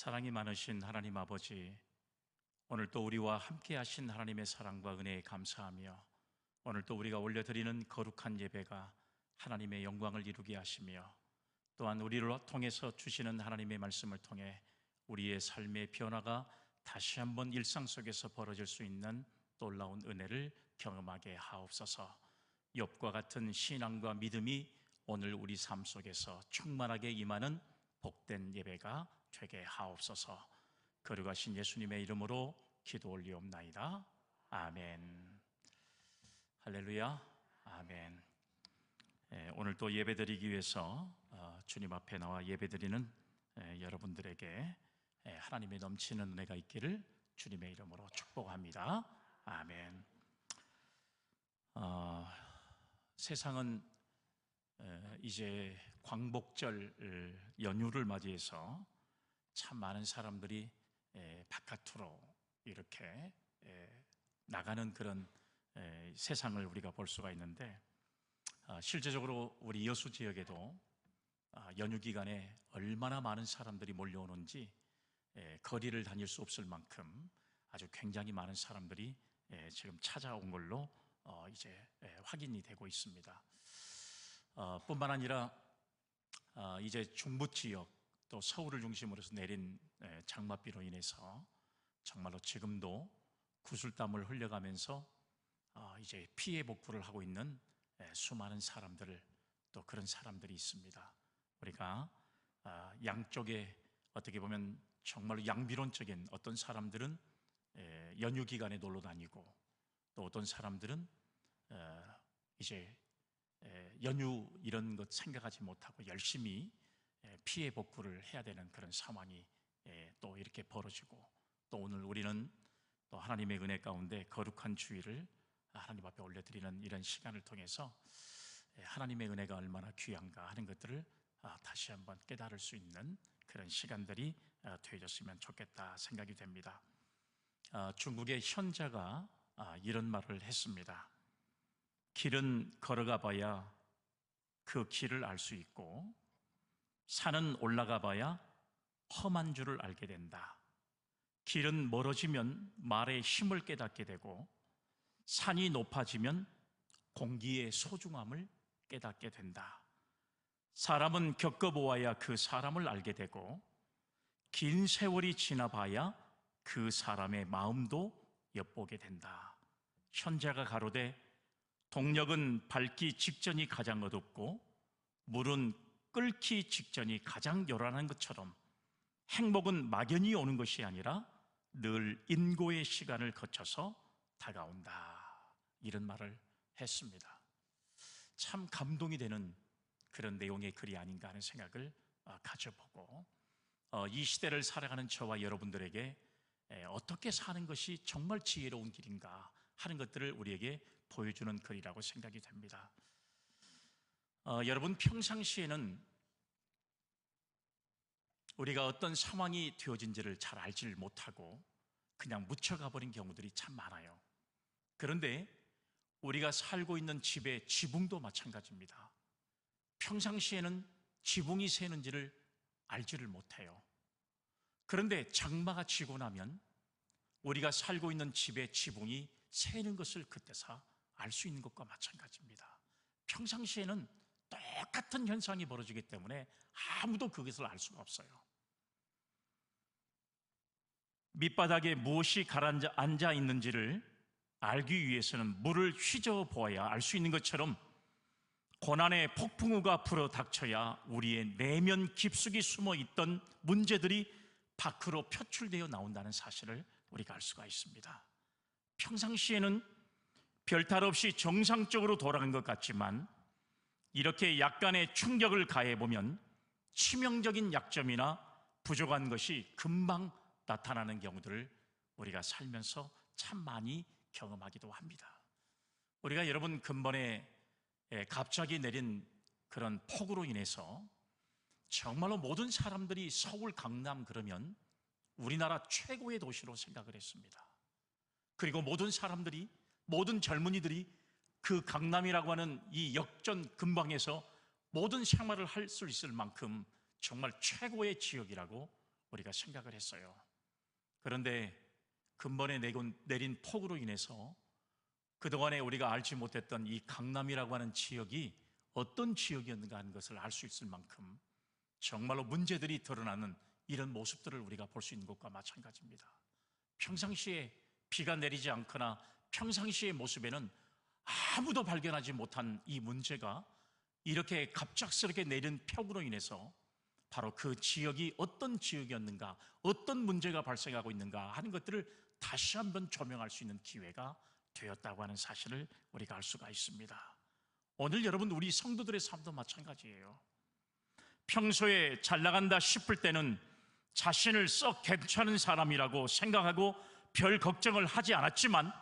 사랑이 많으신 하나님 아버지, 오늘 또 우리와 함께 하신 하나님의 사랑과 은혜에 감사하며 오늘 또 우리가 올려드리는 거룩한 예배가 하나님의 영광을 이루게 하시며 또한 우리를 통해서 주시는 하나님의 말씀을 통해 우리의 삶의 변화가 다시 한번 일상 속에서 벌어질 수 있는 놀라운 은혜를 경험하게 하옵소서. 욥과 같은 신앙과 믿음이 오늘 우리 삶 속에서 충만하게 임하는 복된 예배가 되게 하옵소서. 거룩하신 예수님의 이름으로 기도 올리옵나이다. 아멘. 할렐루야. 아멘. 오늘 또 예배드리기 위해서 주님 앞에 나와 예배드리는 여러분들에게 하나님의 넘치는 은혜가 있기를 주님의 이름으로 축복합니다. 아멘. 세상은 이제 광복절 연휴를 맞이해서 참 많은 사람들이 바깥으로 이렇게 나가는 그런 세상을 우리가 볼 수가 있는데, 실제적으로 우리 여수 지역에도 연휴 기간에 얼마나 많은 사람들이 몰려오는지 거리를 다닐 수 없을 만큼 아주 굉장히 많은 사람들이 지금 찾아온 걸로 이제 확인이 되고 있습니다. 뿐만 아니라 이제 중부 지역 또 서울을 중심으로 해서 내린 장맛비로 인해서 정말로 지금도 구슬땀을 흘려가면서 이제 피해 복구를 하고 있는 수많은 사람들을, 또 그런 사람들이 있습니다. 우리가 양쪽에 어떻게 보면 정말로 양비론적인, 어떤 사람들은 연휴 기간에 놀러 다니고 또 어떤 사람들은 이제 연휴 이런 것 생각하지 못하고 열심히 피해 복구를 해야 되는 그런 상황이 또 이렇게 벌어지고, 또 오늘 우리는 또 하나님의 은혜 가운데 거룩한 주일을 하나님 앞에 올려드리는 이런 시간을 통해서 하나님의 은혜가 얼마나 귀한가 하는 것들을 다시 한번 깨달을 수 있는 그런 시간들이 되어졌으면 좋겠다 생각이 됩니다. 중국의 현자가 이런 말을 했습니다. 길은 걸어가 봐야 그 길을 알 수 있고 산은 올라가 봐야 험한 줄을 알게 된다. 길은 멀어지면 말의 힘을 깨닫게 되고 산이 높아지면 공기의 소중함을 깨닫게 된다. 사람은 겪어보아야 그 사람을 알게 되고 긴 세월이 지나봐야 그 사람의 마음도 엿보게 된다. 현자가 가로되 동력은 밟기 직전이 가장 어둡고 물은 끓기 직전이 가장 요란한 것처럼 행복은 막연히 오는 것이 아니라 늘 인고의 시간을 거쳐서 다가온다. 이런 말을 했습니다. 참 감동이 되는 그런 내용의 글이 아닌가 하는 생각을 가져보고, 이 시대를 살아가는 저와 여러분들에게 어떻게 사는 것이 정말 지혜로운 길인가 하는 것들을 우리에게 보여주는 글이라고 생각이 됩니다. 여러분, 평상시에는 우리가 어떤 상황이 되어진지를 잘 알지를 못하고 그냥 묻혀가 버린 경우들이 참 많아요. 그런데 우리가 살고 있는 집의 지붕도 마찬가지입니다. 평상시에는 지붕이 새는지를 알지를 못해요. 그런데 장마가 지고 나면 우리가 살고 있는 집의 지붕이 새는 것을 그때서 알 수 있는 것과 마찬가지입니다. 평상시에는 똑같은 현상이 벌어지기 때문에 아무도 그것을 알 수가 없어요. 밑바닥에 무엇이 가라앉아 있는지를 알기 위해서는 물을 휘저어 보아야 알 수 있는 것처럼 고난의 폭풍우가 불어 닥쳐야 우리의 내면 깊숙이 숨어 있던 문제들이 밖으로 표출되어 나온다는 사실을 우리가 알 수가 있습니다. 평상시에는 별탈 없이 정상적으로 돌아간 것 같지만 이렇게 약간의 충격을 가해보면 치명적인 약점이나 부족한 것이 금방 나타나는 경우들을 우리가 살면서 참 많이 경험하기도 합니다. 우리가 여러분, 근본에 갑자기 내린 그런 폭우로 인해서 정말로 모든 사람들이 서울, 강남 그러면 우리나라 최고의 도시로 생각을 했습니다. 그리고 모든 사람들이, 모든 젊은이들이 그 강남이라고 하는 이 역전 근방에서 모든 생활을 할 수 있을 만큼 정말 최고의 지역이라고 우리가 생각을 했어요. 그런데 근본에 내린 폭우로 인해서 그동안에 우리가 알지 못했던 이 강남이라고 하는 지역이 어떤 지역이었는가 하는 것을 알 수 있을 만큼 정말로 문제들이 드러나는 이런 모습들을 우리가 볼 수 있는 것과 마찬가지입니다. 평상시에 비가 내리지 않거나 평상시의 모습에는 아무도 발견하지 못한 이 문제가 이렇게 갑작스럽게 내린 폭우로 인해서 바로 그 지역이 어떤 지역이었는가, 어떤 문제가 발생하고 있는가 하는 것들을 다시 한번 조명할 수 있는 기회가 되었다고 하는 사실을 우리가 알 수가 있습니다. 오늘 여러분, 우리 성도들의 삶도 마찬가지예요. 평소에 잘 나간다 싶을 때는 자신을 썩 괜찮은 사람이라고 생각하고 별 걱정을 하지 않았지만,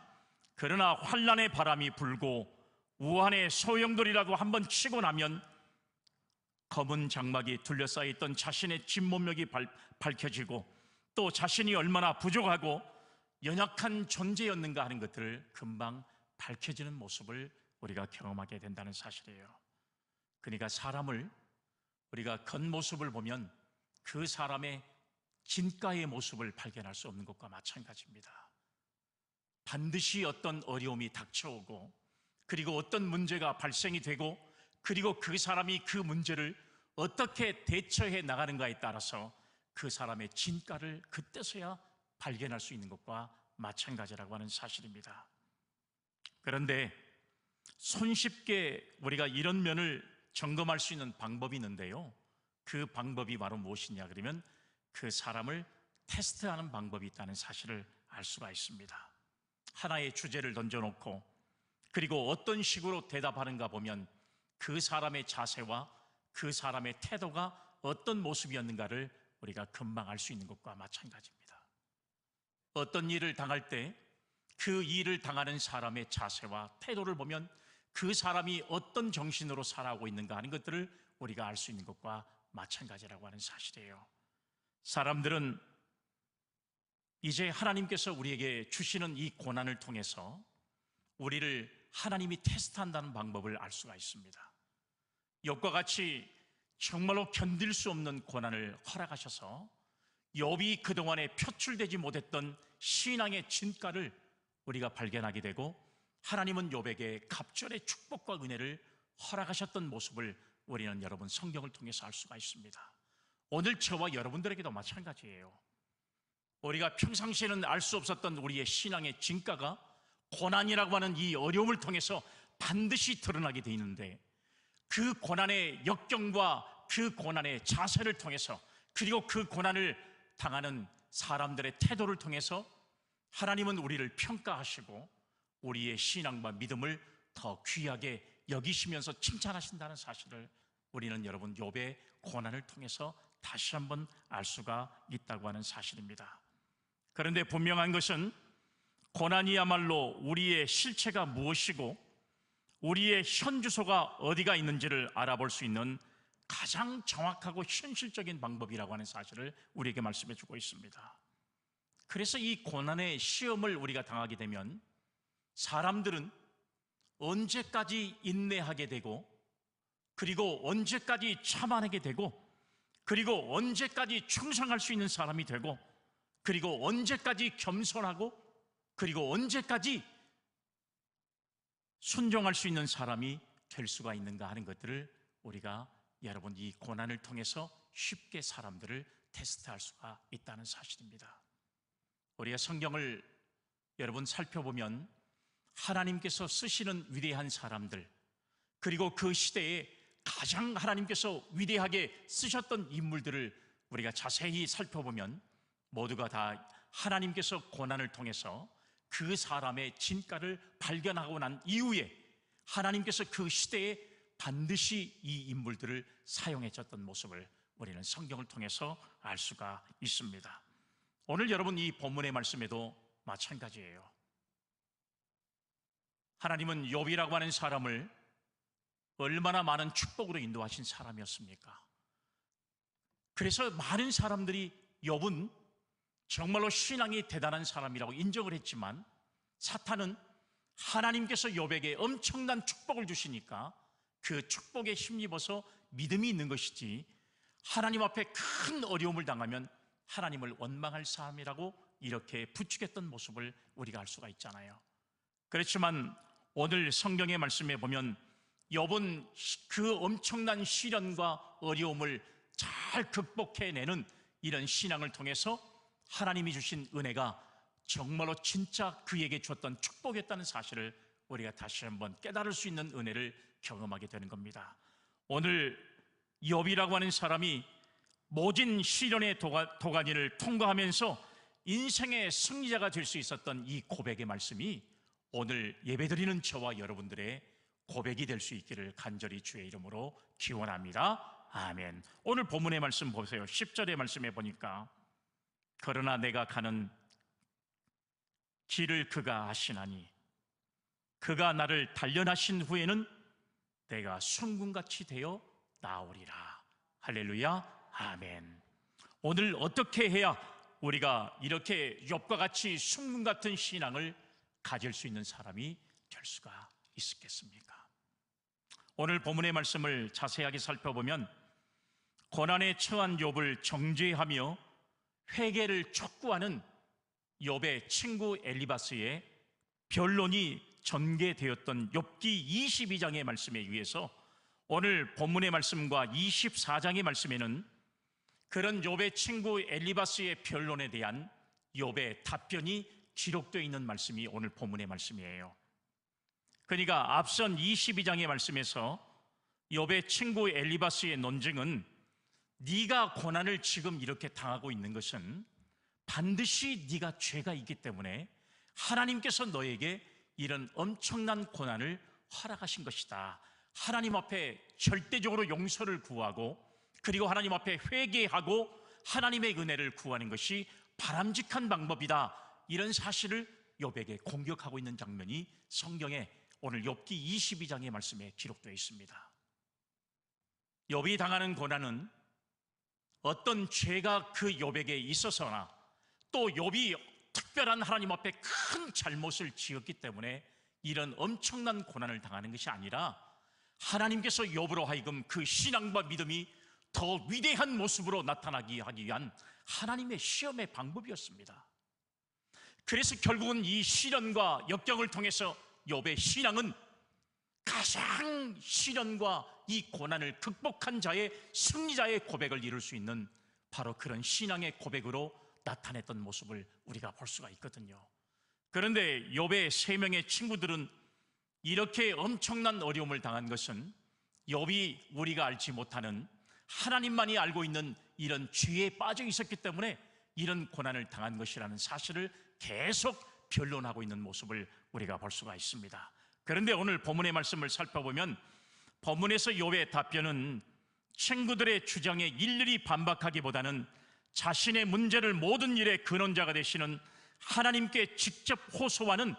그러나 환난의 바람이 불고 우한의 소용돌이라고 한번 치고 나면 검은 장막이 둘러싸여 있던 자신의 진면목이 밝혀지고 또 자신이 얼마나 부족하고 연약한 존재였는가 하는 것들을 금방 밝혀지는 모습을 우리가 경험하게 된다는 사실이에요. 그러니까 사람을 우리가 겉모습을 보면 그 사람의 진가의 모습을 발견할 수 없는 것과 마찬가지입니다. 반드시 어떤 어려움이 닥쳐오고 그리고 어떤 문제가 발생이 되고 그리고 그 사람이 그 문제를 어떻게 대처해 나가는가에 따라서 그 사람의 진가를 그때서야 발견할 수 있는 것과 마찬가지라고 하는 사실입니다. 그런데 손쉽게 우리가 이런 면을 점검할 수 있는 방법이 있는데요, 그 방법이 바로 무엇이냐 그러면 그 사람을 테스트하는 방법이 있다는 사실을 알 수가 있습니다. 하나의 주제를 던져놓고 그리고 어떤 식으로 대답하는가 보면 그 사람의 자세와 그 사람의 태도가 어떤 모습이었는가를 우리가 금방 알 수 있는 것과 마찬가지입니다. 어떤 일을 당할 때 그 일을 당하는 사람의 자세와 태도를 보면 그 사람이 어떤 정신으로 살아오고 있는가 하는 것들을 우리가 알 수 있는 것과 마찬가지라고 하는 사실이에요. 사람들은 이제 하나님께서 우리에게 주시는 이 고난을 통해서 우리를 하나님이 테스트한다는 방법을 알 수가 있습니다. 욥과 같이 정말로 견딜 수 없는 고난을 허락하셔서 욥이 그동안에 표출되지 못했던 신앙의 진가를 우리가 발견하게 되고, 하나님은 욥에게 갑절의 축복과 은혜를 허락하셨던 모습을 우리는 여러분 성경을 통해서 알 수가 있습니다. 오늘 저와 여러분들에게도 마찬가지예요. 우리가 평상시에는 알 수 없었던 우리의 신앙의 진가가 고난이라고 하는 이 어려움을 통해서 반드시 드러나게 돼 있는데, 그 고난의 역경과 그 고난의 자세를 통해서 그리고 그 고난을 당하는 사람들의 태도를 통해서 하나님은 우리를 평가하시고 우리의 신앙과 믿음을 더 귀하게 여기시면서 칭찬하신다는 사실을 우리는 여러분 욥의 고난을 통해서 다시 한번 알 수가 있다고 하는 사실입니다. 그런데 분명한 것은 고난이야말로 우리의 실체가 무엇이고 우리의 현 주소가 어디가 있는지를 알아볼 수 있는 가장 정확하고 현실적인 방법이라고 하는 사실을 우리에게 말씀해 주고 있습니다. 그래서 이 고난의 시험을 우리가 당하게 되면 사람들은 언제까지 인내하게 되고 그리고 언제까지 참아내게 되고 그리고 언제까지 충성할 수 있는 사람이 되고 그리고 언제까지 겸손하고 그리고 언제까지 순종할 수 있는 사람이 될 수가 있는가 하는 것들을 우리가 여러분 이 고난을 통해서 쉽게 사람들을 테스트할 수가 있다는 사실입니다. 우리가 성경을 여러분 살펴보면 하나님께서 쓰시는 위대한 사람들, 그리고 그 시대에 가장 하나님께서 위대하게 쓰셨던 인물들을 우리가 자세히 살펴보면 모두가 다 하나님께서 고난을 통해서 그 사람의 진가를 발견하고 난 이후에 하나님께서 그 시대에 반드시 이 인물들을 사용해줬던 모습을 우리는 성경을 통해서 알 수가 있습니다. 오늘 여러분 이 본문의 말씀에도 마찬가지예요. 하나님은 욥이라고 하는 사람을 얼마나 많은 축복으로 인도하신 사람이었습니까? 그래서 많은 사람들이 욥은 정말로 신앙이 대단한 사람이라고 인정을 했지만, 사탄은 하나님께서 욥에게 엄청난 축복을 주시니까 그 축복에 힘입어서 믿음이 있는 것이지, 하나님 앞에 큰 어려움을 당하면 하나님을 원망할 사람이라고 이렇게 부추겼던 모습을 우리가 알 수가 있잖아요. 그렇지만 오늘 성경의 말씀에 보면 욥은 그 엄청난 시련과 어려움을 잘 극복해내는 이런 신앙을 통해서 하나님이 주신 은혜가 정말로 진짜 그에게 주었던 축복이었다는 사실을 우리가 다시 한번 깨달을 수 있는 은혜를 경험하게 되는 겁니다. 오늘 욥이라고 하는 사람이 모진 시련의 도가니를 통과하면서 인생의 승리자가 될 수 있었던 이 고백의 말씀이 오늘 예배드리는 저와 여러분들의 고백이 될 수 있기를 간절히 주의 이름으로 기원합니다. 아멘. 오늘 본문의 말씀 보세요. 10절의 말씀에 보니까 그러나 내가 가는 길을 그가 아시나니 그가 나를 단련하신 후에는 내가 순금같이 되어 나오리라. 할렐루야. 아멘. 오늘 어떻게 해야 우리가 이렇게 욥과 같이 순금 같은 신앙을 가질 수 있는 사람이 될 수가 있겠습니까? 오늘 본문의 말씀을 자세하게 살펴보면 고난에 처한 욥을 정죄하며 회개를 촉구하는 욥의 친구 엘리바스의 변론이 전개되었던 욥기 22장의 말씀에 의해서 오늘 본문의 말씀과 24장의 말씀에는 그런 욥의 친구 엘리바스의 변론에 대한 욥의 답변이 기록되어 있는 말씀이 오늘 본문의 말씀이에요. 그러니까 앞선 22장의 말씀에서 욥의 친구 엘리바스의 논증은 네가 고난을 지금 이렇게 당하고 있는 것은 반드시 네가 죄가 있기 때문에 하나님께서 너에게 이런 엄청난 고난을 허락하신 것이다. 하나님 앞에 절대적으로 용서를 구하고 그리고 하나님 앞에 회개하고 하나님의 은혜를 구하는 것이 바람직한 방법이다. 이런 사실을 욥에게 공격하고 있는 장면이 성경에 오늘 욥기 22장의 말씀에 기록되어 있습니다. 욥이 당하는 고난은 어떤 죄가 그 욥에게 있어서나 또 욥이 특별한 하나님 앞에 큰 잘못을 지었기 때문에 이런 엄청난 고난을 당하는 것이 아니라 하나님께서 욥으로 하여금 그 신앙과 믿음이 더 위대한 모습으로 나타나게 하기 위한 하나님의 시험의 방법이었습니다. 그래서 결국은 이 시련과 역경을 통해서 욥의 신앙은 가장 시련과 이 고난을 극복한 자의 승리자의 고백을 이룰 수 있는 바로 그런 신앙의 고백으로 나타냈던 모습을 우리가 볼 수가 있거든요. 그런데 욥의 세 명의 친구들은 이렇게 엄청난 어려움을 당한 것은 욥이 우리가 알지 못하는 하나님만이 알고 있는 이런 죄에 빠져 있었기 때문에 이런 고난을 당한 것이라는 사실을 계속 변론하고 있는 모습을 우리가 볼 수가 있습니다. 그런데 오늘 본문의 말씀을 살펴보면 본문에서 욥의 답변은 친구들의 주장에 일일이 반박하기보다는 자신의 문제를 모든 일의 근원자가 되시는 하나님께 직접 호소하는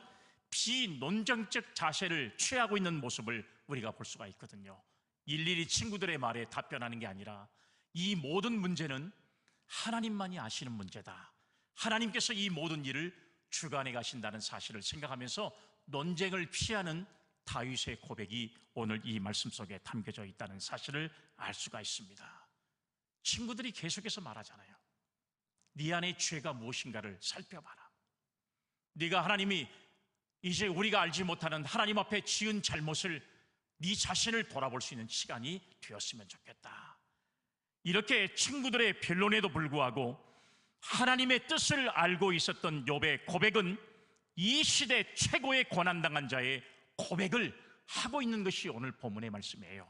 비논쟁적 자세를 취하고 있는 모습을 우리가 볼 수가 있거든요. 일일이 친구들의 말에 답변하는 게 아니라 이 모든 문제는 하나님만이 아시는 문제다. 하나님께서 이 모든 일을 주관해 가신다는 사실을 생각하면서 논쟁을 피하는 다윗의 고백이 오늘 이 말씀 속에 담겨져 있다는 사실을 알 수가 있습니다. 친구들이 계속해서 말하잖아요. 네 안에 죄가 무엇인가를 살펴봐라. 네가 하나님이 이제 우리가 알지 못하는 하나님 앞에 지은 잘못을 네 자신을 돌아볼 수 있는 시간이 되었으면 좋겠다. 이렇게 친구들의 변론에도 불구하고 하나님의 뜻을 알고 있었던 욥의 고백은 이 시대 최고의 고난당한 자의 고백을 하고 있는 것이 오늘 본문의 말씀이에요.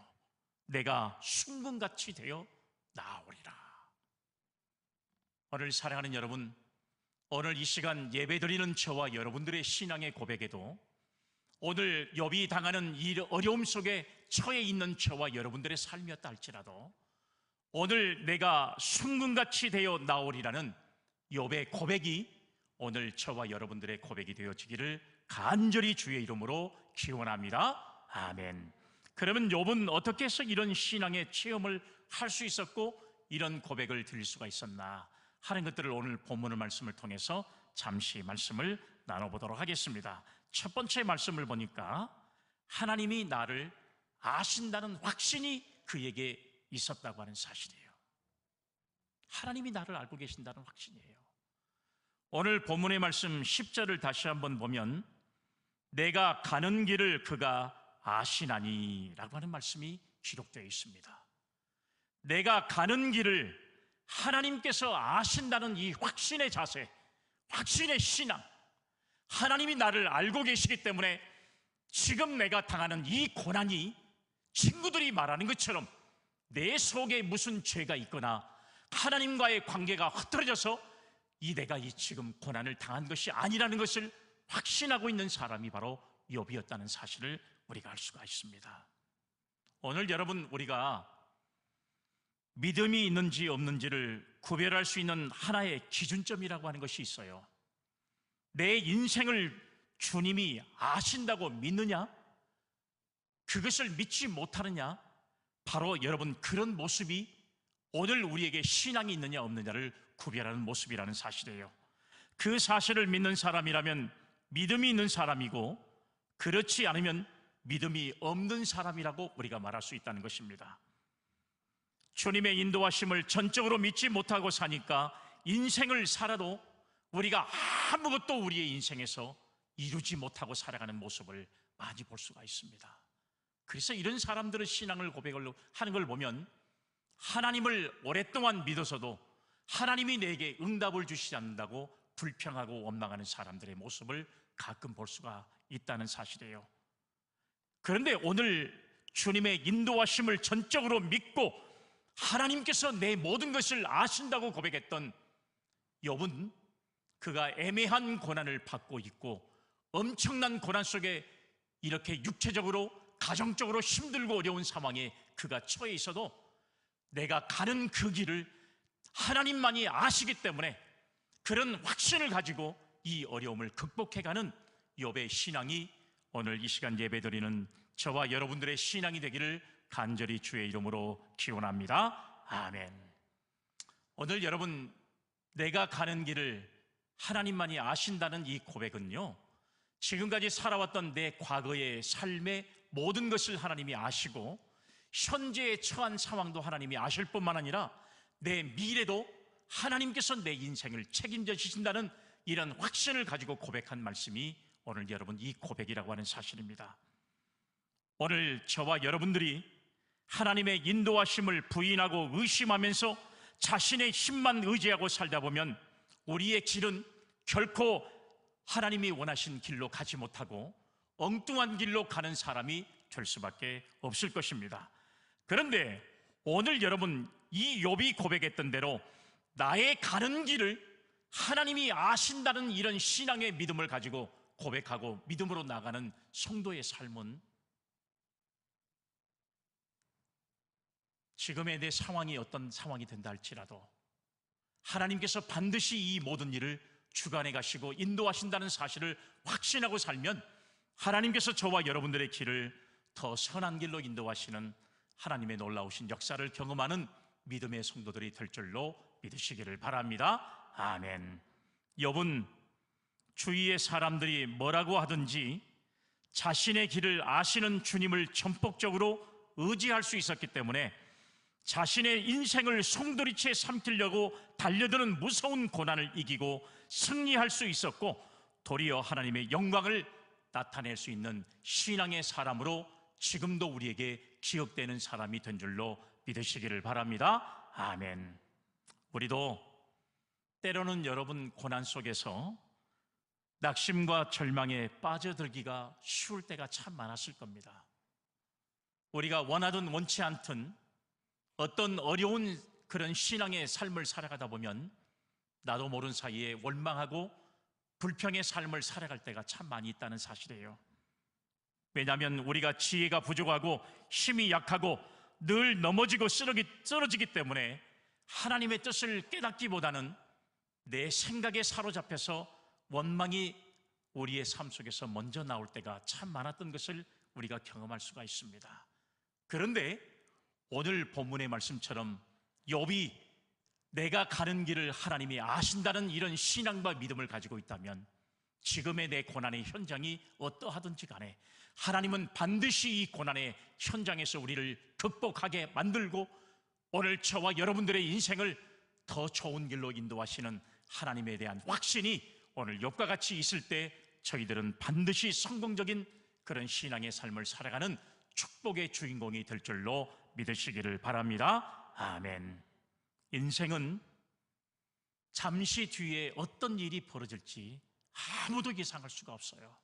내가 순금같이 되어 나오리라. 오늘 사랑하는 여러분, 오늘 이 시간 예배드리는 저와 여러분들의 신앙의 고백에도 오늘 욥이 당하는 이 어려움 속에 처해 있는 저와 여러분들의 삶이었다 할지라도 오늘 내가 순금같이 되어 나오리라는 욥의 고백이 오늘 저와 여러분들의 고백이 되어지기를 간절히 주의 이름으로 기원합니다. 아멘. 그러면 욥은 어떻게 해서 이런 신앙의 체험을 할 수 있었고 이런 고백을 드릴 수가 있었나 하는 것들을 오늘 본문의 말씀을 통해서 잠시 말씀을 나눠보도록 하겠습니다. 첫 번째 말씀을 보니까 하나님이 나를 아신다는 확신이 그에게 있었다고 하는 사실이에요. 하나님이 나를 알고 계신다는 확신이에요. 오늘 본문의 말씀 10절을 다시 한번 보면 내가 가는 길을 그가 아시나니 라고 하는 말씀이 기록되어 있습니다. 내가 가는 길을 하나님께서 아신다는 이 확신의 자세, 확신의 신앙, 하나님이 나를 알고 계시기 때문에 지금 내가 당하는 이 고난이 친구들이 말하는 것처럼 내 속에 무슨 죄가 있거나 하나님과의 관계가 흐트러져서 내가 지금 고난을 당한 것이 아니라는 것을 확신하고 있는 사람이 바로 욥이었다는 사실을 우리가 알 수가 있습니다. 오늘 여러분, 우리가 믿음이 있는지 없는지를 구별할 수 있는 하나의 기준점이라고 하는 것이 있어요. 내 인생을 주님이 아신다고 믿느냐? 그것을 믿지 못하느냐? 바로 여러분, 그런 모습이 오늘 우리에게 신앙이 있느냐 없느냐를 구별하는 모습이라는 사실이에요. 그 사실을 믿는 사람이라면 믿음이 있는 사람이고, 그렇지 않으면 믿음이 없는 사람이라고 우리가 말할 수 있다는 것입니다. 주님의 인도하심을 전적으로 믿지 못하고 사니까 인생을 살아도 우리가 아무것도 우리의 인생에서 이루지 못하고 살아가는 모습을 많이 볼 수가 있습니다. 그래서 이런 사람들의 신앙을 고백을 하는 걸 보면 하나님을 오랫동안 믿어서도 하나님이 내게 응답을 주시지 않는다고 불평하고 원망하는 사람들의 모습을 가끔 볼 수가 있다는 사실이에요. 그런데 오늘 주님의 인도하심을 전적으로 믿고 하나님께서 내 모든 것을 아신다고 고백했던 욥은 그가 애매한 고난을 받고 있고 엄청난 고난 속에 이렇게 육체적으로 가정적으로 힘들고 어려운 상황에 그가 처해 있어도 내가 가는 그 길을 하나님만이 아시기 때문에 그런 확신을 가지고 이 어려움을 극복해가는 욥의 신앙이 오늘 이 시간 예배드리는 저와 여러분들의 신앙이 되기를 간절히 주의 이름으로 기원합니다. 아멘. 오늘 여러분, 내가 가는 길을 하나님만이 아신다는 이 고백은요, 지금까지 살아왔던 내 과거의 삶의 모든 것을 하나님이 아시고 현재에 처한 상황도 하나님이 아실 뿐만 아니라 내 미래도 하나님께서 내 인생을 책임져 주신다는 이런 확신을 가지고 고백한 말씀이 오늘 여러분 이 고백이라고 하는 사실입니다. 오늘 저와 여러분들이 하나님의 인도하심을 부인하고 의심하면서 자신의 힘만 의지하고 살다 보면 우리의 길은 결코 하나님이 원하신 길로 가지 못하고 엉뚱한 길로 가는 사람이 될 수밖에 없을 것입니다. 그런데 오늘 여러분, 이 욥이 고백했던 대로 나의 가는 길을 하나님이 아신다는 이런 신앙의 믿음을 가지고 고백하고 믿음으로 나가는 성도의 삶은 지금의 내 상황이 어떤 상황이 된다 할지라도 하나님께서 반드시 이 모든 일을 주관해 가시고 인도하신다는 사실을 확신하고 살면 하나님께서 저와 여러분들의 길을 더 선한 길로 인도하시는 하나님의 놀라우신 역사를 경험하는 믿음의 성도들이 될 줄로 믿으시기를 바랍니다. 아멘. 욥은 주위의 사람들이 뭐라고 하든지 자신의 길을 아시는 주님을 전폭적으로 의지할 수 있었기 때문에 자신의 인생을 송두리째 삼키려고 달려드는 무서운 고난을 이기고 승리할 수 있었고, 도리어 하나님의 영광을 나타낼 수 있는 신앙의 사람으로 지금도 우리에게 기억되는 사람이 된 줄로 믿으시기를 바랍니다. 아멘. 우리도 때로는 여러분 고난 속에서 낙심과 절망에 빠져들기가 쉬울 때가 참 많았을 겁니다. 우리가 원하든 원치 않든 어떤 어려운 그런 신앙의 삶을 살아가다 보면 나도 모르는 사이에 원망하고 불평의 삶을 살아갈 때가 참 많이 있다는 사실이에요. 왜냐하면 우리가 지혜가 부족하고 힘이 약하고 늘 넘어지고 쓰러지기 때문에 하나님의 뜻을 깨닫기보다는 내 생각에 사로잡혀서 원망이 우리의 삶 속에서 먼저 나올 때가 참 많았던 것을 우리가 경험할 수가 있습니다. 그런데 오늘 본문의 말씀처럼 욥이 내가 가는 길을 하나님이 아신다는 이런 신앙과 믿음을 가지고 있다면 지금의 내 고난의 현장이 어떠하든지 간에 하나님은 반드시 이 고난의 현장에서 우리를 극복하게 만들고 오늘 저와 여러분들의 인생을 더 좋은 길로 인도하시는 하나님에 대한 확신이 오늘 욥과 같이 있을 때 저희들은 반드시 성공적인 그런 신앙의 삶을 살아가는 축복의 주인공이 될 줄로 믿으시기를 바랍니다. 아멘. 인생은 잠시 뒤에 어떤 일이 벌어질지 아무도 예상할 수가 없어요.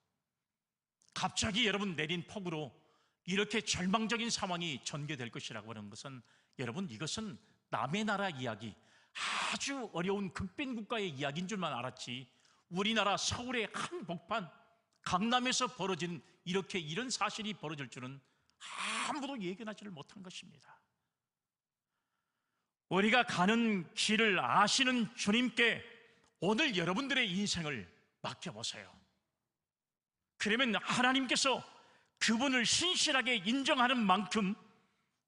갑자기 여러분 내린 폭우로 이렇게 절망적인 상황이 전개될 것이라고 하는 것은, 여러분, 이것은 남의 나라 이야기, 아주 어려운 극빈국가의 이야기인 줄만 알았지, 우리나라 서울의 한복판 강남에서 벌어진 이런 사실이 벌어질 줄은 아무도 예견하지를 못한 것입니다. 우리가 가는 길을 아시는 주님께 오늘 여러분들의 인생을 맡겨보세요. 그러면 하나님께서 그분을 신실하게 인정하는 만큼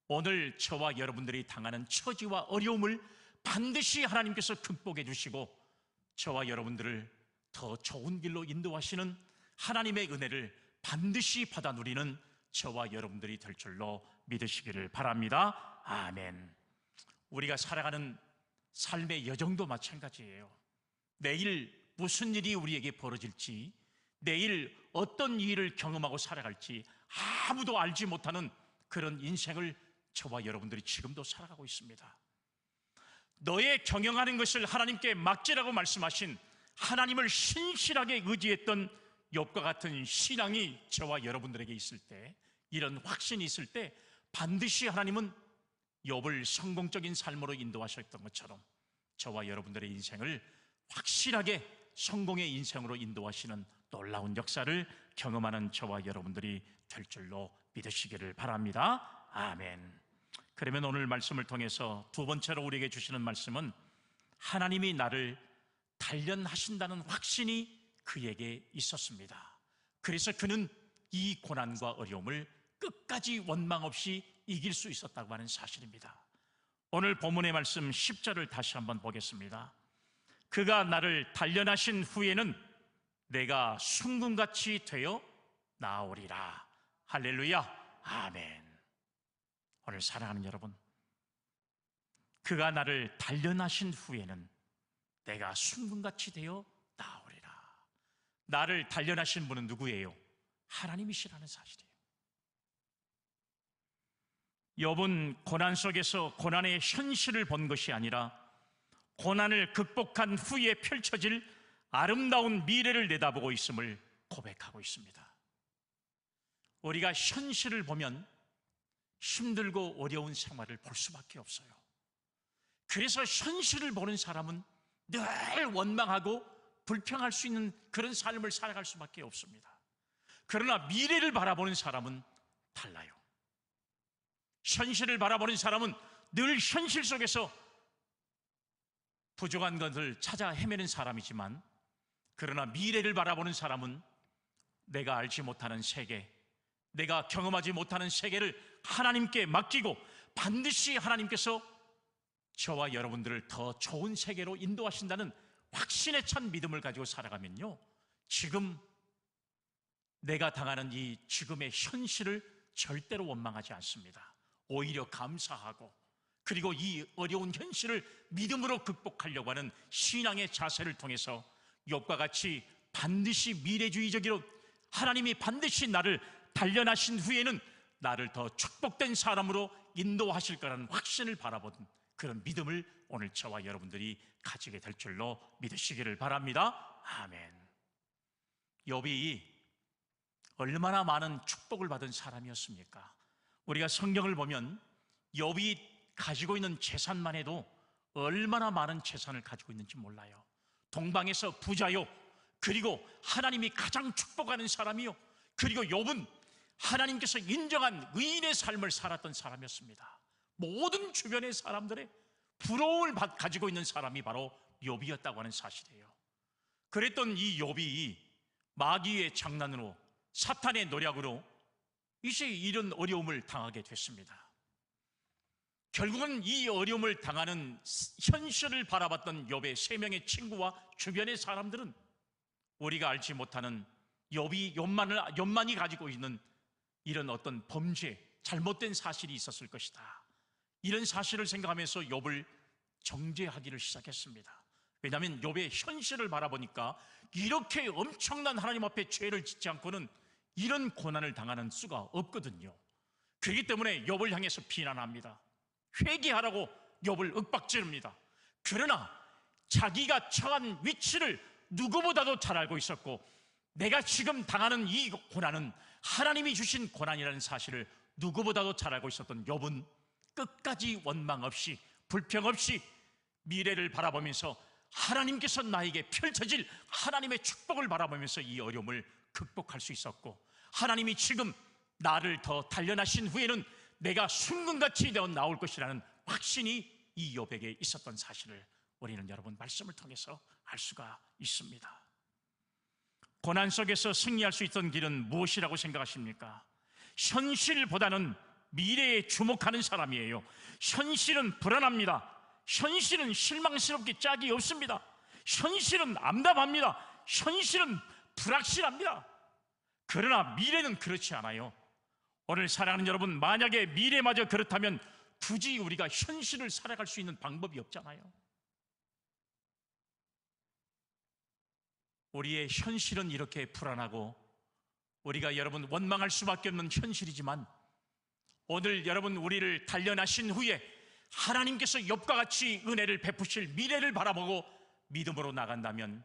오늘 저와 여러분들이 당하는 처지와 어려움을 반드시 하나님께서 극복해 주시고 저와 여러분들을 더 좋은 길로 인도하시는 하나님의 은혜를 반드시 받아 누리는 저와 여러분들이 될 줄로 믿으시기를 바랍니다. 아멘. 우리가 살아가는 삶의 여정도 마찬가지예요. 내일 무슨 일이 우리에게 벌어질지, 내일 어떤 일을 경험하고 살아갈지 아무도 알지 못하는 그런 인생을 저와 여러분들이 지금도 살아가고 있습니다. 너의 경영하는 것을 하나님께 맡기라고 말씀하신 하나님을 신실하게 의지했던 욥과 같은 신앙이 저와 여러분들에게 있을 때, 이런 확신이 있을 때 반드시 하나님은 욥을 성공적인 삶으로 인도하셨던 것처럼 저와 여러분들의 인생을 확실하게 성공의 인생으로 인도하시는 놀라운 역사를 경험하는 저와 여러분들이 될 줄로 믿으시기를 바랍니다. 아멘. 그러면 오늘 말씀을 통해서 두 번째로 우리에게 주시는 말씀은 하나님이 나를 단련하신다는 확신이 그에게 있었습니다. 그래서 그는 이 고난과 어려움을 끝까지 원망 없이 이길 수 있었다고 하는 사실입니다. 오늘 본문의 말씀 10절을 다시 한번 보겠습니다. 그가 나를 단련하신 후에는 내가 순금같이 되어 나오리라. 할렐루야. 아멘. 오늘 사랑하는 여러분, 그가 나를 단련하신 후에는 내가 순금같이 되어 나오리라. 나를 단련하신 분은 누구예요? 하나님이시라는 사실이에요. 욥은 고난 속에서 고난의 현실을 본 것이 아니라 고난을 극복한 후에 펼쳐질 아름다운 미래를 내다보고 있음을 고백하고 있습니다. 우리가 현실을 보면 힘들고 어려운 생활을 볼 수밖에 없어요. 그래서 현실을 보는 사람은 늘 원망하고 불평할 수 있는 그런 삶을 살아갈 수밖에 없습니다. 그러나 미래를 바라보는 사람은 달라요. 현실을 바라보는 사람은 늘 현실 속에서 부족한 것을 찾아 헤매는 사람이지만, 그러나 미래를 바라보는 사람은 내가 알지 못하는 세계, 내가 경험하지 못하는 세계를 하나님께 맡기고 반드시 하나님께서 저와 여러분들을 더 좋은 세계로 인도하신다는 확신에 찬 믿음을 가지고 살아가면요, 지금 내가 당하는 이 지금의 현실을 절대로 원망하지 않습니다. 오히려 감사하고, 그리고 이 어려운 현실을 믿음으로 극복하려고 하는 신앙의 자세를 통해서 욥과 같이 반드시 미래주의적으로 하나님이 반드시 나를 단련하신 후에는 나를 더 축복된 사람으로 인도하실 거라는 확신을 바라보는 그런 믿음을 오늘 저와 여러분들이 가지게 될 줄로 믿으시기를 바랍니다. 아멘. 욥이 얼마나 많은 축복을 받은 사람이었습니까? 우리가 성경을 보면 욥이 가지고 있는 재산만 해도 얼마나 많은 재산을 가지고 있는지 몰라요. 동방에서 부자요, 그리고 하나님이 가장 축복하는 사람이요, 그리고 욥은 하나님께서 인정한 의인의 삶을 살았던 사람이었습니다. 모든 주변의 사람들의 부러움을 가지고 있는 사람이 바로 욥이었다고 하는 사실이에요. 그랬던 이 욥이 마귀의 장난으로, 사탄의 노력으로 이제 이런 어려움을 당하게 됐습니다. 결국은 이 어려움을 당하는 현실을 바라봤던 욥의 세 명의 친구와 주변의 사람들은 우리가 알지 못하는 욥만이 가지고 있는 이런 어떤 범죄, 잘못된 사실이 있었을 것이다, 이런 사실을 생각하면서 욥을 정죄하기를 시작했습니다. 왜냐하면 욥의 현실을 바라보니까 이렇게 엄청난 하나님 앞에 죄를 짓지 않고는 이런 고난을 당하는 수가 없거든요. 그렇기 때문에 욥을 향해서 비난합니다. 회개하라고 욥을 윽박지릅니다. 그러나 자기가 처한 위치를 누구보다도 잘 알고 있었고, 내가 지금 당하는 이 고난은 하나님이 주신 고난이라는 사실을 누구보다도 잘 알고 있었던 욥은 끝까지 원망 없이 불평 없이 미래를 바라보면서 하나님께서 나에게 펼쳐질 하나님의 축복을 바라보면서 이 어려움을 극복할 수 있었고, 하나님이 지금 나를 더 단련하신 후에는 내가 순금같이 되어 나올 것이라는 확신이 이 욥에게 있었던 사실을 우리는 여러분 말씀을 통해서 알 수가 있습니다. 고난 속에서 승리할 수 있던 길은 무엇이라고 생각하십니까? 현실보다는 미래에 주목하는 사람이에요. 현실은 불안합니다. 현실은 실망스럽게 짝이 없습니다. 현실은 암담합니다. 현실은 불확실합니다. 그러나 미래는 그렇지 않아요. 오늘 사랑하는 여러분, 만약에 미래마저 그렇다면 굳이 우리가 현실을 살아갈 수 있는 방법이 없잖아요. 우리의 현실은 이렇게 불안하고 우리가 여러분 원망할 수밖에 없는 현실이지만, 오늘 여러분 우리를 단련하신 후에 하나님께서 욥과 같이 은혜를 베푸실 미래를 바라보고 믿음으로 나간다면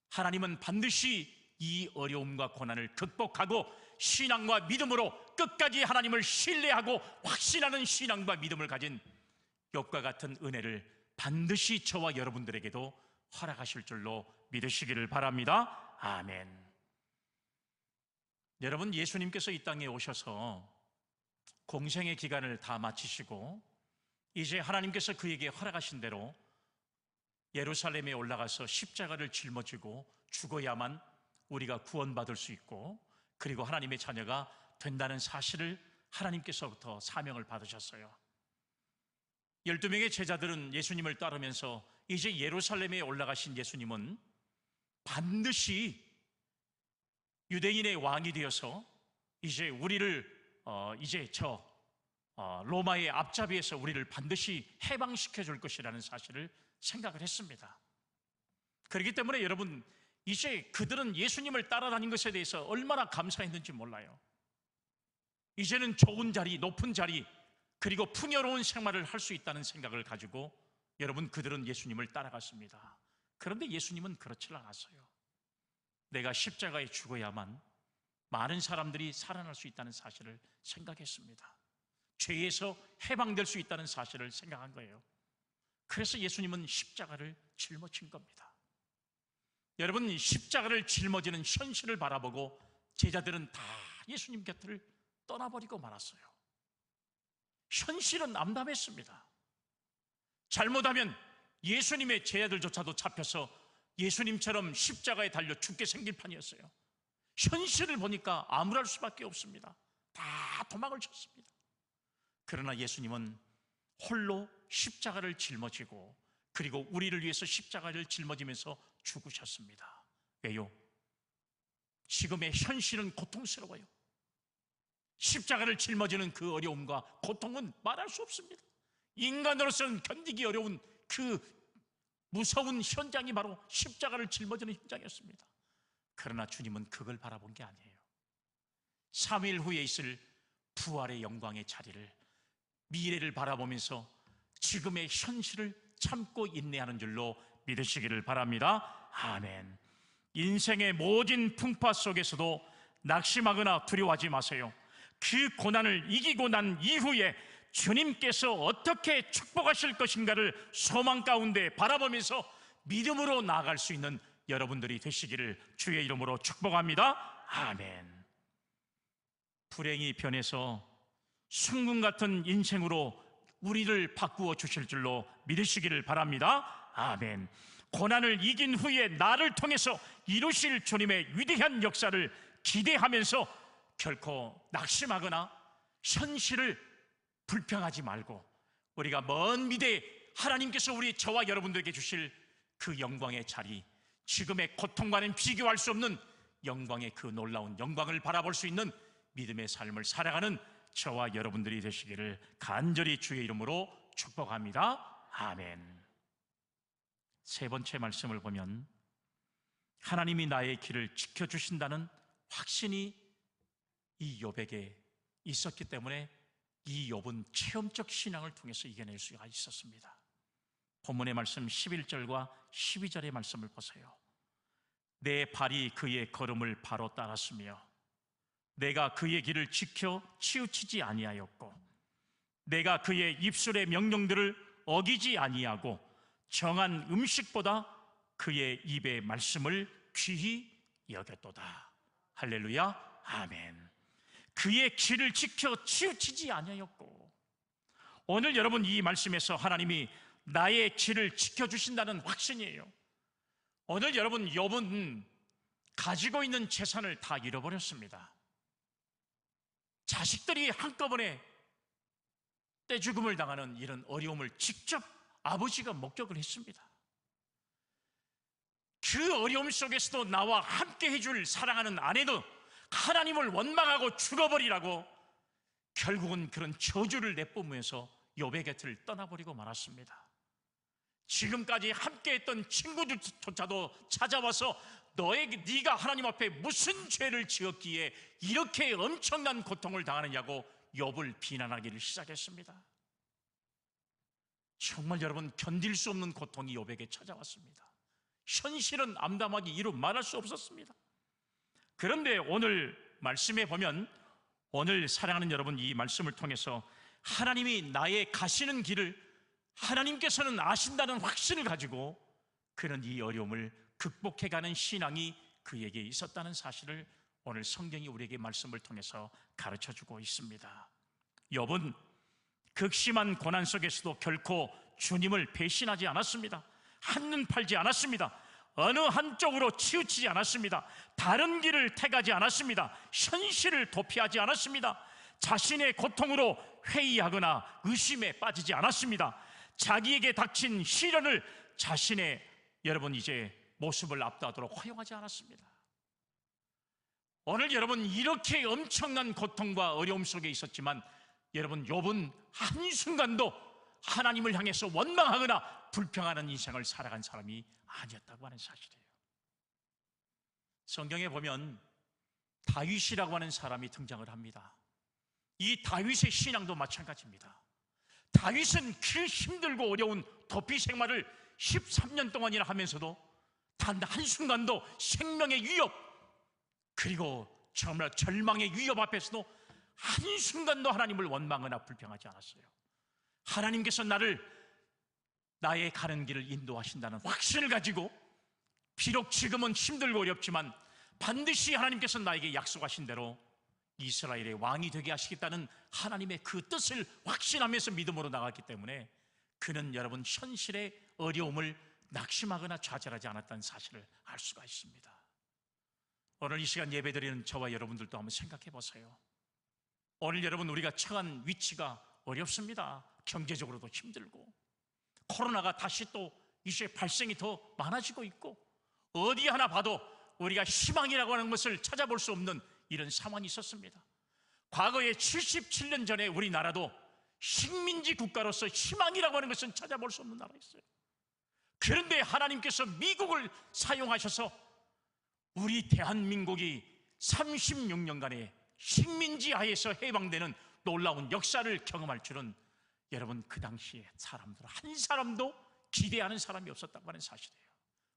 하나님은 반드시 이 어려움과 고난을 극복하고 신앙과 믿음으로 끝까지 하나님을 신뢰하고 확신하는 신앙과 믿음을 가진 욥과 같은 은혜를 반드시 저와 여러분들에게도 허락하실 줄로 믿으시기를 바랍니다. 아멘. 여러분, 예수님께서 이 땅에 오셔서 공생의 기간을 다 마치시고 이제 하나님께서 그에게 허락하신 대로 예루살렘에 올라가서 십자가를 짊어지고 죽어야만 우리가 구원받을 수 있고, 그리고 하나님의 자녀가 된다는 사실을 하나님께서부터 사명을 받으셨어요. 12명의 제자들은 예수님을 따르면서 이제 예루살렘에 올라가신 예수님은 반드시 유대인의 왕이 되어서 이제 우리를 로마의 앞잡이에서 우리를 반드시 해방시켜 줄 것이라는 사실을 생각을 했습니다. 그렇기 때문에 여러분, 이제 그들은 예수님을 따라다닌 것에 대해서 얼마나 감사했는지 몰라요. 이제는 좋은 자리, 높은 자리, 그리고 풍요로운 생활을 할 수 있다는 생각을 가지고 여러분 그들은 예수님을 따라갔습니다. 그런데 예수님은 그렇지 않았어요. 내가 십자가에 죽어야만 많은 사람들이 살아날 수 있다는 사실을 생각했습니다. 죄에서 해방될 수 있다는 사실을 생각한 거예요. 그래서 예수님은 십자가를 짊어진 겁니다. 여러분, 십자가를 짊어지는 현실을 바라보고 제자들은 다 예수님 곁을 떠나버리고 말았어요. 현실은 암담했습니다. 잘못하면 예수님의 제자들조차도 잡혀서 예수님처럼 십자가에 달려 죽게 생길 판이었어요. 현실을 보니까 암울할 수밖에 없습니다. 다 도망을 쳤습니다. 그러나 예수님은 홀로 십자가를 짊어지고 그리고 우리를 위해서 십자가를 짊어지면서 죽으셨습니다. 왜요? 지금의 현실은 고통스러워요. 십자가를 짊어지는 그 어려움과 고통은 말할 수 없습니다. 인간으로서는 견디기 어려운 그 무서운 현장이 바로 십자가를 짊어지는 현장이었습니다. 그러나 주님은 그걸 바라본 게 아니에요. 3일 후에 있을 부활의 영광의 자리를, 미래를 바라보면서 지금의 현실을 참고 인내하는 줄로 믿으시기를 바랍니다. 아멘. 인생의 모든 풍파 속에서도 낙심하거나 두려워하지 마세요. 그 고난을 이기고 난 이후에 주님께서 어떻게 축복하실 것인가를 소망 가운데 바라보면서 믿음으로 나아갈 수 있는 여러분들이 되시기를 주의 이름으로 축복합니다. 아멘. 불행이 변해서 순금 같은 인생으로 우리를 바꾸어 주실 줄로 믿으시기를 바랍니다. 아멘. 고난을 이긴 후에 나를 통해서 이루실 주님의 위대한 역사를 기대하면서 결코 낙심하거나 현실을 불평하지 말고 우리가 먼 미래에 하나님께서 저와 여러분들에게 주실 그 영광의 자리, 지금의 고통과는 비교할 수 없는 영광의 그 놀라운 영광을 바라볼 수 있는 믿음의 삶을 살아가는 저와 여러분들이 되시기를 간절히 주의 이름으로 축복합니다. 아멘. 세 번째 말씀을 보면 하나님이 나의 길을 지켜주신다는 확신이 이 욥에게 있었기 때문에 이 욥은 체험적 신앙을 통해서 이겨낼 수가 있었습니다. 본문의 말씀 11절과 12절의 말씀을 보세요. 내 발이 그의 걸음을 바로 따랐으며 내가 그의 길을 지켜 치우치지 아니하였고 내가 그의 입술의 명령들을 어기지 아니하고 정한 음식보다 그의 입의 말씀을 귀히 여겼도다. 할렐루야, 아멘. 그의 길을 지켜 치우치지 아니하였고, 오늘 여러분 이 말씀에서 하나님이 나의 길을 지켜주신다는 확신이에요. 오늘 여러분 욥은 가지고 있는 재산을 다 잃어버렸습니다. 자식들이 한꺼번에 떼죽음을 당하는 이런 어려움을 직접 아버지가 목격을 했습니다. 그 어려움 속에서도 나와 함께 해줄 사랑하는 아내도 하나님을 원망하고 죽어버리라고 결국은 그런 저주를 내뿜으면서 욥의 곁을 떠나버리고 말았습니다. 지금까지 함께했던 친구들조차도 찾아와서 네가 하나님 앞에 무슨 죄를 지었기에 이렇게 엄청난 고통을 당하느냐고 욥을 비난하기를 시작했습니다. 정말 여러분 견딜 수 없는 고통이 욥에게 찾아왔습니다. 현실은 암담하기 이루 말할 수 없었습니다. 그런데 오늘 말씀에 보면, 오늘 사랑하는 여러분 이 말씀을 통해서 하나님이 나의 가시는 길을 하나님께서는 아신다는 확신을 가지고 그는 이 어려움을 극복해가는 신앙이 그에게 있었다는 사실을 오늘 성경이 우리에게 말씀을 통해서 가르쳐주고 있습니다. 욥은 극심한 고난 속에서도 결코 주님을 배신하지 않았습니다. 한눈 팔지 않았습니다. 어느 한쪽으로 치우치지 않았습니다. 다른 길을 택하지 않았습니다. 현실을 도피하지 않았습니다. 자신의 고통으로 회의하거나 의심에 빠지지 않았습니다. 자기에게 닥친 시련을 자신의 여러분 이제 모습을 압도하도록 허용하지 않았습니다. 오늘 여러분 이렇게 엄청난 고통과 어려움 속에 있었지만 여러분 욥은 한순간도 하나님을 향해서 원망하거나 불평하는 인생을 살아간 사람이 아니었다고 하는 사실이에요. 성경에 보면 다윗이라고 하는 사람이 등장을 합니다. 이 다윗의 신앙도 마찬가지입니다. 다윗은 그 힘들고 어려운 도피 생활을 13년 동안이나 하면서도 단 한순간도 생명의 위협, 그리고 정말 절망의 위협 앞에서도 한순간도 하나님을 원망하거나 불평하지 않았어요. 하나님께서 나의 가는 길을 인도하신다는 확신을 가지고 비록 지금은 힘들고 어렵지만 반드시 하나님께서 나에게 약속하신 대로 이스라엘의 왕이 되게 하시겠다는 하나님의 그 뜻을 확신하면서 믿음으로 나갔기 때문에 그는 여러분 현실의 어려움을 낙심하거나 좌절하지 않았다는 사실을 알 수가 있습니다. 오늘 이 시간 예배드리는 저와 여러분들도 한번 생각해 보세요. 오늘 여러분 우리가 처한 위치가 어렵습니다. 경제적으로도 힘들고 코로나가 다시 또 이제 발생이 더 많아지고 있고 어디 하나 봐도 우리가 희망이라고 하는 것을 찾아볼 수 없는 이런 상황이 있었습니다. 과거에 77년 전에 우리나라도 식민지 국가로서 희망이라고 하는 것은 찾아볼 수 없는 나라였어요. 그런데 하나님께서 미국을 사용하셔서 우리 대한민국이 36년간의 식민지 하에서 해방되는 놀라운 역사를 경험할 줄은 여러분 그 당시에 사람들 한 사람도 기대하는 사람이 없었다고 하는 사실이에요.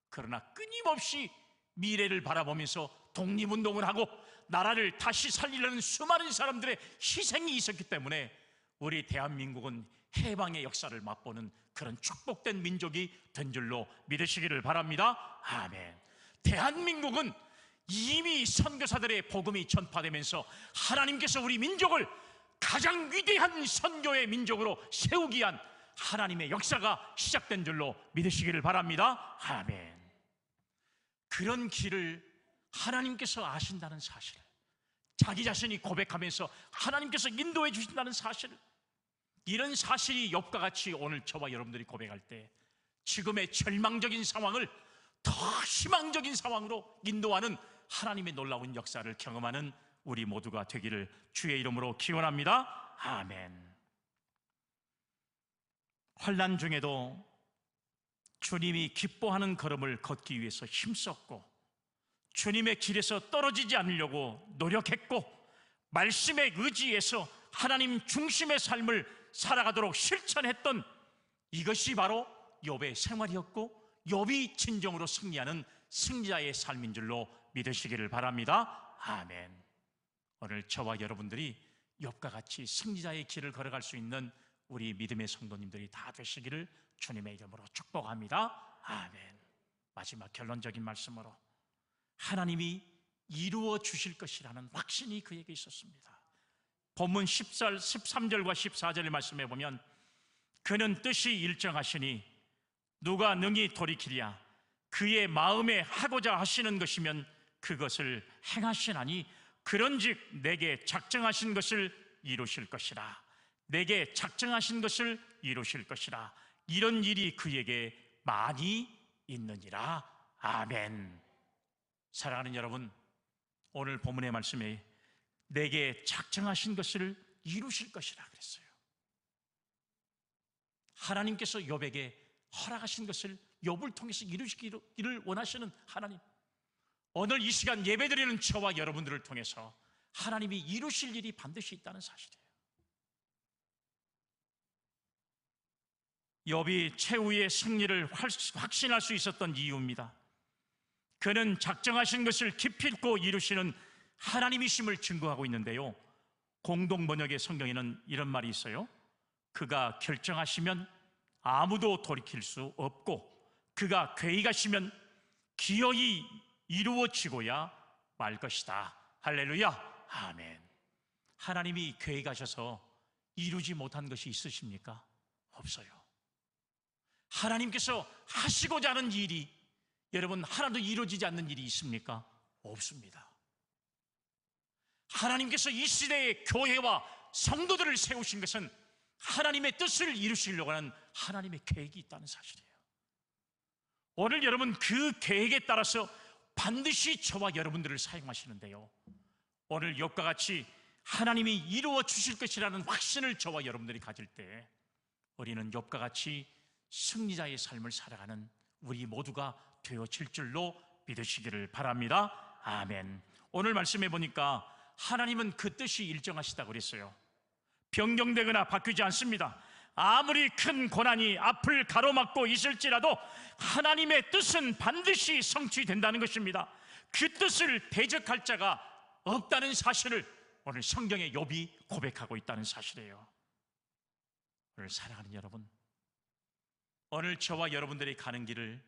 그러나 끊임없이 미래를 바라보면서 독립운동을 하고 나라를 다시 살리려는 수많은 사람들의 희생이 있었기 때문에 우리 대한민국은 해방의 역사를 맛보는 그런 축복된 민족이 된 줄로 믿으시기를 바랍니다. 아멘. 대한민국은 이미 선교사들의 복음이 전파되면서 하나님께서 우리 민족을 가장 위대한 선교의 민족으로 세우기 위한 하나님의 역사가 시작된 줄로 믿으시기를 바랍니다. 아멘. 그런 길을 하나님께서 아신다는 사실, 자기 자신이 고백하면서 하나님께서 인도해 주신다는 사실, 이런 사실이 욥과 같이 오늘 저와 여러분들이 고백할 때 지금의 절망적인 상황을 더 희망적인 상황으로 인도하는 하나님의 놀라운 역사를 경험하는 우리 모두가 되기를 주의 이름으로 기원합니다. 아멘. 환난 중에도 주님이 기뻐하는 걸음을 걷기 위해서 힘썼고, 주님의 길에서 떨어지지 않으려고 노력했고, 말씀에 의지해서 하나님 중심의 삶을 살아가도록 실천했던 이것이 바로 욥의 생활이었고, 욥이 진정으로 승리하는 승리자의 삶인 줄로 믿으시기를 바랍니다. 아멘. 오늘 저와 여러분들이 욥과 같이 승리자의 길을 걸어갈 수 있는 우리 믿음의 성도님들이 다 되시기를 주님의 이름으로 축복합니다. 아멘. 마지막 결론적인 말씀으로, 하나님이 이루어 주실 것이라는 확신이 그에게 있었습니다. 본문 13절과 14절의 말씀에 보면, 그는 뜻이 일정하시니 누가 능히 돌이키랴. 그의 마음에 하고자 하시는 것이면 그것을 행하시나니 그런즉 내게 작정하신 것을 이루실 것이라. 내게 작정하신 것을 이루실 것이라. 이런 일이 그에게 많이 있느니라. 아멘. 사랑하는 여러분, 오늘 본문의 말씀에 내게 작정하신 것을 이루실 것이라 그랬어요. 하나님께서 욥에게 허락하신 것을 욥을 통해서 이루시기를 원하시는 하나님, 오늘 이 시간 예배드리는 저와 여러분들을 통해서 하나님이 이루실 일이 반드시 있다는 사실이에요. 욥이 최후의 승리를 확신할 수 있었던 이유입니다. 그는 작정하신 것을 기필코 이루시는 하나님이심을 증거하고 있는데요, 공동 번역의 성경에는 이런 말이 있어요. 그가 결정하시면 아무도 돌이킬 수 없고, 그가 계획하시면 기어이 이루어지고야 말 것이다. 할렐루야. 아멘. 하나님이 계획하셔서 이루지 못한 것이 있으십니까? 없어요. 하나님께서 하시고자 하는 일이 여러분 하나도 이루어지지 않는 일이 있습니까? 없습니다. 하나님께서 이 시대의 교회와 성도들을 세우신 것은 하나님의 뜻을 이루시려고 하는 하나님의 계획이 있다는 사실이에요. 오늘 여러분 그 계획에 따라서 반드시 저와 여러분들을 사용하시는데요, 오늘 욥과 같이 하나님이 이루어 주실 것이라는 확신을 저와 여러분들이 가질 때 우리는 욥과 같이 승리자의 삶을 살아가는 우리 모두가 되어질 줄로 믿으시기를 바랍니다. 아멘. 오늘 말씀해 보니까 하나님은 그 뜻이 일정하시다고 그랬어요. 변경되거나 바뀌지 않습니다. 아무리 큰 고난이 앞을 가로막고 있을지라도 하나님의 뜻은 반드시 성취된다는 것입니다. 그 뜻을 대적할 자가 없다는 사실을 오늘 성경의 욥이 고백하고 있다는 사실이에요. 오늘 사랑하는 여러분, 오늘 저와 여러분들이 가는 길을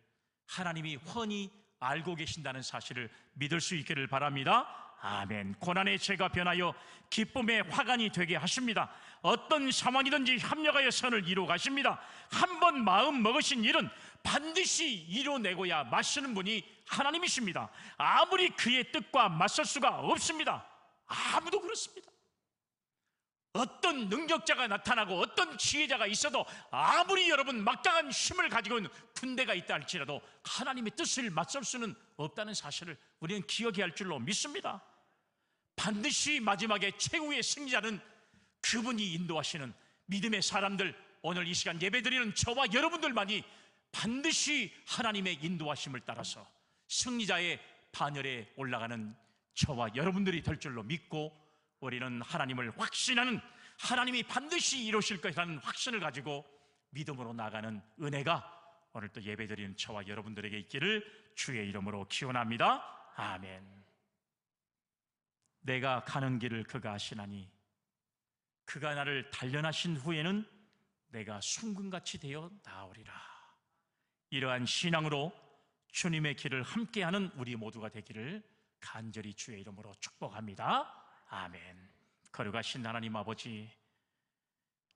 하나님이 훤히 알고 계신다는 사실을 믿을 수 있기를 바랍니다. 아멘. 고난의 죄가 변하여 기쁨의 화관이 되게 하십니다. 어떤 상황이든지 합력하여 선을 이루어 가십니다. 한번 마음 먹으신 일은 반드시 이뤄내고야 마시는 분이 하나님이십니다. 아무리 그의 뜻과 맞설 수가 없습니다. 아무도 그렇습니다. 어떤 능력자가 나타나고 어떤 지혜자가 있어도 아무리 여러분 막강한 힘을 가지고 있는 군대가 있다 할지라도 하나님의 뜻을 맞설 수는 없다는 사실을 우리는 기억해야 할 줄로 믿습니다. 반드시 마지막에 최후의 승리자는 그분이 인도하시는 믿음의 사람들, 오늘 이 시간 예배드리는 저와 여러분들만이 반드시 하나님의 인도하심을 따라서 승리자의 반열에 올라가는 저와 여러분들이 될 줄로 믿고, 우리는 하나님을 확신하는, 하나님이 반드시 이루실 것이라는 확신을 가지고 믿음으로 나가는 은혜가 오늘 또 예배드리는 저와 여러분들에게 있기를 주의 이름으로 기원합니다. 아멘. 내가 가는 길을 그가 아시나니 그가 나를 단련하신 후에는 내가 순금같이 되어 나오리라. 이러한 신앙으로 주님의 길을 함께하는 우리 모두가 되기를 간절히 주의 이름으로 축복합니다. 아멘. 거룩하신 하나님 아버지,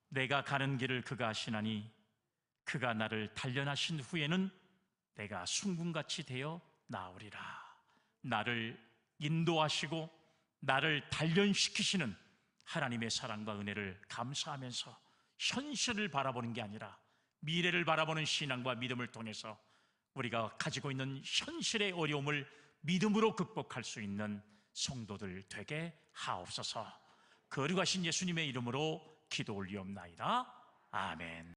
내가 가는 길을 그가 아시나니 그가 나를 단련하신 후에는 내가 순금같이 되어 나오리라. 나를 인도하시고 나를 단련시키시는 하나님의 사랑과 은혜를 감사하면서 현실을 바라보는 게 아니라 미래를 바라보는 신앙과 믿음을 통해서 우리가 가지고 있는 현실의 어려움을 믿음으로 극복할 수 있는 성도들 되게 하옵소서. 거룩하신 예수님의 이름으로 기도 올리옵나이다. 아멘.